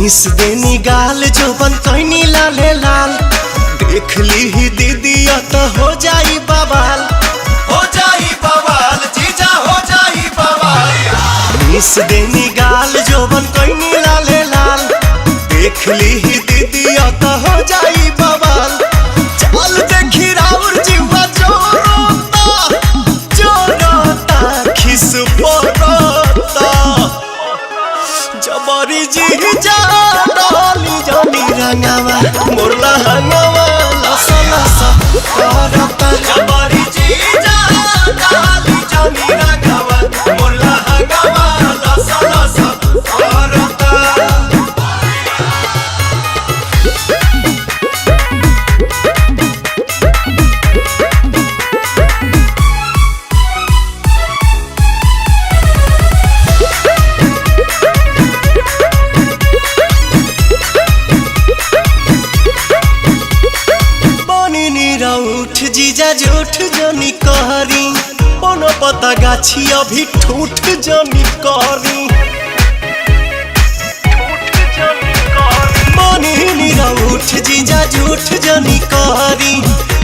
Miss देनी गाल जोबन कैनी लाले लाल देख ली ही दीदी तो हो जाई बवाल जीजा हो जाई बवाल। मिस देनी गाल जोबन कैनी लाले लाल देख ली ही दीदी तो हो जाई बवाल। चल देखी राउर जीवा जोरोता खिस पड़ता जबरी जीजा डाली जमी रंगावा मोरला हंगावा लसा लसा करता जबरी जीजा डाली जमी रंगावा मोरला हंगावा लसा लसा करता। उठ जीजा जूठ जनी कहरी कोनो पता गाछी अभी ठूठ जनी कहरी उठ जीजा जूठ जनी कहरी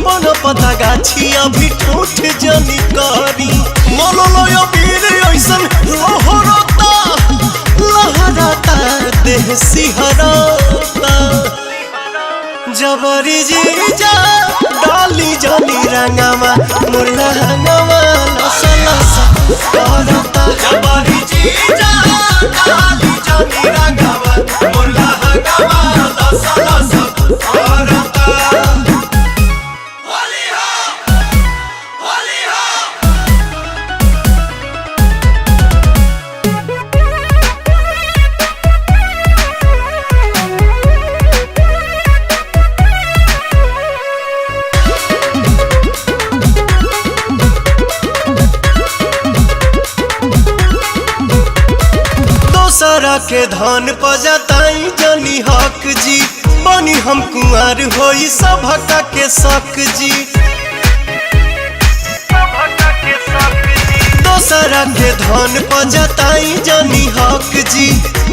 कोनो पता गाछी अभी ठूठ जनी कहरी मोललोय वीर ऐसन लहरता लहरता देह सिहरता जबरी जीजा डाली जनी रंगावा मुरला हंगावा लसा लसा करता जबरी जीजा डाली जनी रंगावा मुरला हंगावा लसा लसा करता। होली हो होली हो दोसरा के धन पजताई जनी हक जी बनी हम कुंवर होई सभका के शक जी। दोसरा के धन पजताई जनी हक जी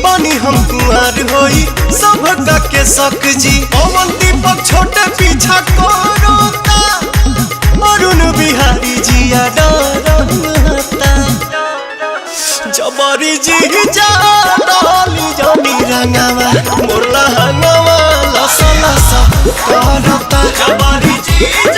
बनी हम कुंवर होई सभका के शक जी। पवन दीपक छोटे पीछा करता अरुण बिहारी जिया डरता जबरी जीजा डाली जनी रंगावा मोरला हंगावा लसा लसा करता जबरी जीजा।